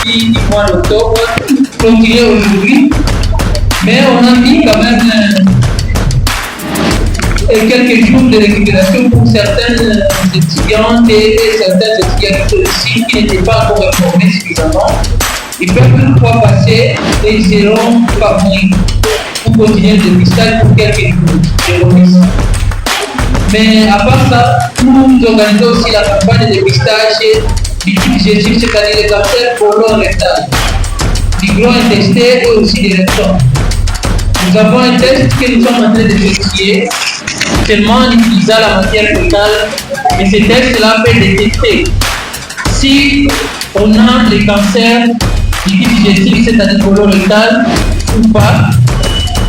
depuis le mois d'octobre, clôturé aujourd'hui. Mais on a mis quand même quelques jours de récupération pour certaines étudiantes et certains étudiants aussi qui n'étaient pas encore informés suffisamment. Ils peuvent toutefois passer et ils seront parvenus pour continuer le dépistage pour quelques jours. Mais à part ça, nous organisons aussi la campagne de dépistage du type digestif, c'est-à-dire le cancer colorectal, du gland intestin et aussi des rectums. Nous avons un test que nous sommes en train d'effectuer seulement en utilisant la matière fécale, et ce test-là peut détecter si on a le cancer du type digestif, c'est-à-dire colorectal ou pas.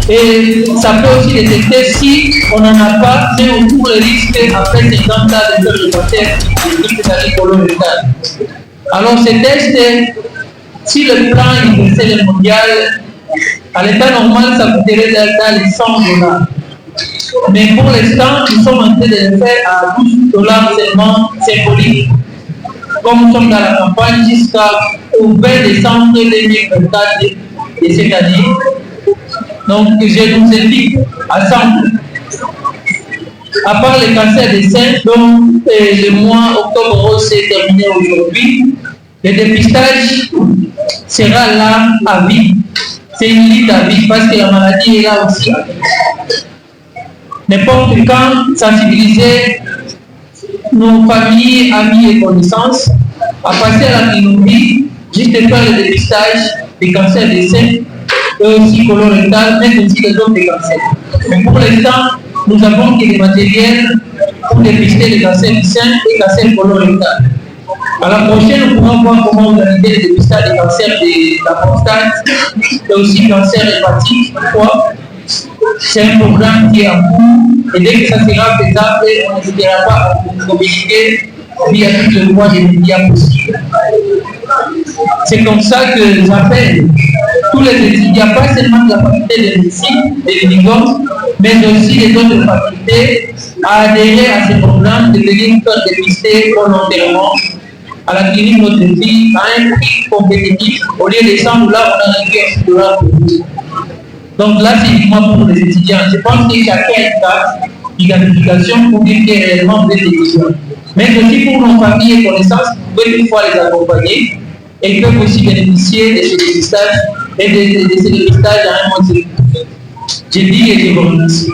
Et ça peut aussi détecter si on n'en a pas, mais on court le risque après 50 ans de faire le cancer digestif, c'est-à-dire colorectal. Alors ce test, si le plan universel mondial, à l'état normal, ça coûterait dans les $100. Mais pour l'instant, nous sommes en train de le faire à $12 seulement symbolique. Comme nous sommes dans la campagne jusqu'au 20 décembre 2024 de cette année. Donc, je nous invite à 100. À part le cancer des seins, donc le mois octobre s'est terminé aujourd'hui, le dépistage sera là à vie. C'est une lutte à vie parce que la maladie est là aussi à vie. N'importe quand, sensibiliser nos familles, amis et connaissances à passer à la clinique, juste faire le dépistage des cancers des seins, et aussi colorectal, mais aussi les autres cancers. Mais pour l'instant, nous avons que des matériels pour dépister les cancers du sein et les cancers colorectal. À la prochaine, nous pourrons voir comment organiser le dépistage des cancers de la prostate et aussi cancer hépatique. Pourquoi? C'est un programme qui est en cours et dès que ça sera faisable, on n'hésitera pas à vous communiquer via toutes les voies des médias possibles. C'est comme ça que j'appelle tous les étudiants, pas seulement de la faculté de médecine et de l'UNIVOS, mais aussi les autres facultés, à adhérer à ce programme de venir faire dépister volontairement à la clinique Notre Fille à un prix compétitif. Au lieu de 100 $, on a réduit $1 pour vous. Donc là, c'est uniquement pour les étudiants. Je pense que chacun a une carte d'identification pour dire qu'il est réellement des étudiants. Mais aussi pour nos familles et connaissances, vous pouvez toutefois les accompagner et ils peuvent aussi bénéficier de ce dépistage et de ce dépistage à un mois de sécurité. Je dis et je vous remercie.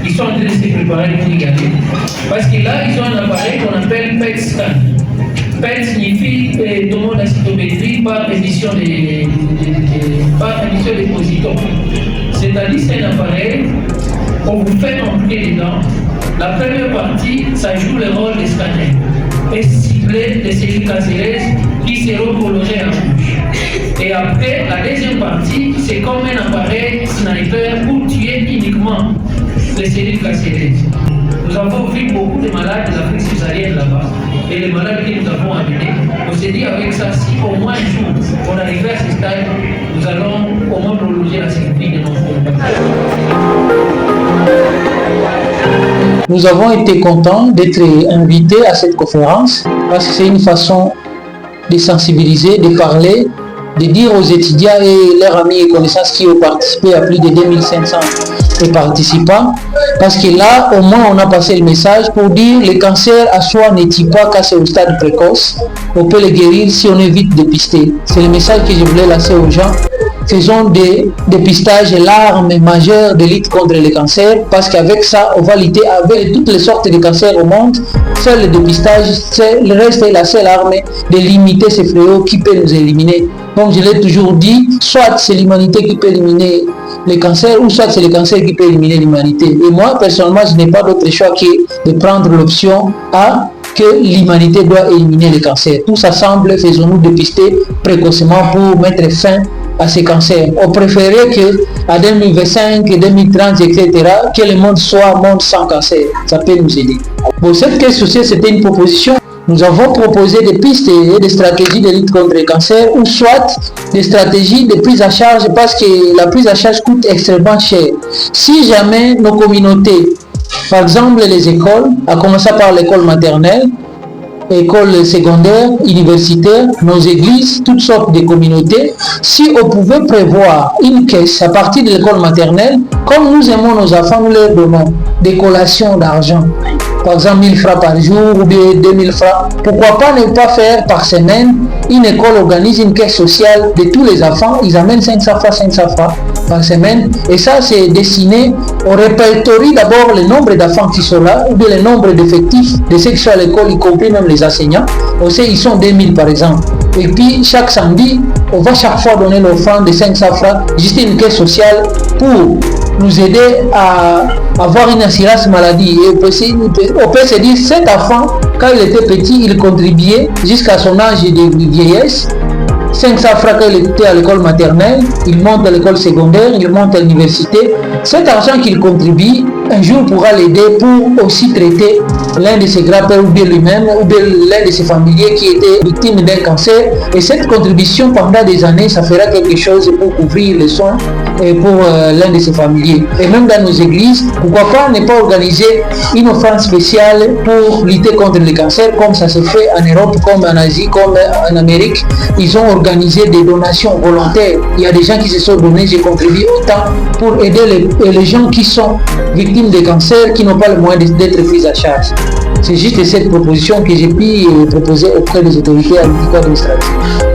Ils sont en train de se préparer pour y aller. Parce que là, ils ont un appareil qu'on appelle PET scan. PET signifie tomodacitométrie par émission des positons. C'est-à-dire c'est un appareil qu'on vous fait entrer dedans. La première partie, ça joue le rôle des scanners et cibler les cellules cancéreuses qui seront colorées en rouge. Et après, la deuxième partie, c'est comme un appareil sniper pour tuer uniquement les cellules cancéreuses. Nous avons vu beaucoup de malades de l'Afrique subsaharienne là-bas et les malades que nous avons amenés. On s'est dit avec ça, si au moins un jour on arrivait à ce stade, nous allons au moins prolonger la sécurité de nos enfants. Nous avons été contents d'être invités à cette conférence parce que c'est une façon de sensibiliser, de parler, de dire aux étudiants et leurs amis et connaissances qui ont participé à plus de 2500 participants, parce que là, au moins, on a passé le message pour dire le cancer à soi n'est-il pas quand c'est au stade précoce, on peut le guérir si on est vite dépisté. C'est le message que je voulais lancer aux gens. Faisons des dépistages l'arme majeure de lutte contre le cancer, parce qu'avec ça, on va lutter avec toutes les sortes de cancers au monde. Faire le dépistage, le reste est la seule arme de limiter ces fléaux qui peut nous éliminer. Comme je l'ai toujours dit, soit c'est l'humanité qui peut éliminer les cancers, ou soit c'est le cancer qui peut éliminer l'humanité. Et moi, personnellement, je n'ai pas d'autre choix que de prendre l'option A, que l'humanité doit éliminer les cancers. Tous ensemble, faisons-nous dépister précocement pour mettre fin à ces cancers. On préférait qu'à 2025, 2030, etc., que le monde soit un monde sans cancer. Ça peut nous aider. Bon, cette caisse sociale, c'était une proposition. Nous avons proposé des pistes et des stratégies de lutte contre le cancer, ou soit des stratégies de prise en charge, parce que la prise en charge coûte extrêmement cher. Si jamais nos communautés, par exemple les écoles, à commencer par l'école maternelle, écoles secondaires, universitaires, nos églises, toutes sortes de communautés, si on pouvait prévoir une caisse à partir de l'école maternelle, comme nous aimons nos enfants, nous leur donnons des collations d'argent. Par exemple 1000 francs par jour ou bien 2000 francs. Pourquoi pas ne pas faire par semaine, une école organise une caisse sociale de tous les enfants, ils amènent 500 francs par semaine, et ça c'est destiné, on répertorie d'abord le nombre d'enfants qui sont là, ou bien le nombre d'effectifs de ceux qui sont à l'école, y compris même les enseignants. On sait ils sont 2000 par exemple. Et puis chaque samedi, on va chaque fois donner l'offrande de 500 francs, juste une caisse sociale pour nous aider à avoir une assurance maladie. Et on peut se dire, cet enfant, quand il était petit, il contribuait jusqu'à son âge de vieillesse. 500 francs quand il était à l'école maternelle, il monte à l'école secondaire, il monte à l'université. Cet argent qu'il contribue, un jour pourra l'aider pour aussi traiter l'un de ses grands-pères ou bien lui-même, ou bien l'un de ses familiers qui était victime d'un cancer. Et cette contribution pendant des années, ça fera quelque chose pour couvrir les soins et pour l'un de ses familiers. Et même dans nos églises, pourquoi pas ne pas organiser une offrande spéciale pour lutter contre le cancer, comme ça se fait en Europe, comme en Asie, comme en Amérique. Ils ont organisé des donations volontaires. Il y a des gens qui se sont donnés, j'ai contribué autant pour aider les gens qui sont victimes de cancer, qui n'ont pas le moyen d'être pris à charge. C'est juste cette proposition que j'ai pu proposer auprès des autorités administratives.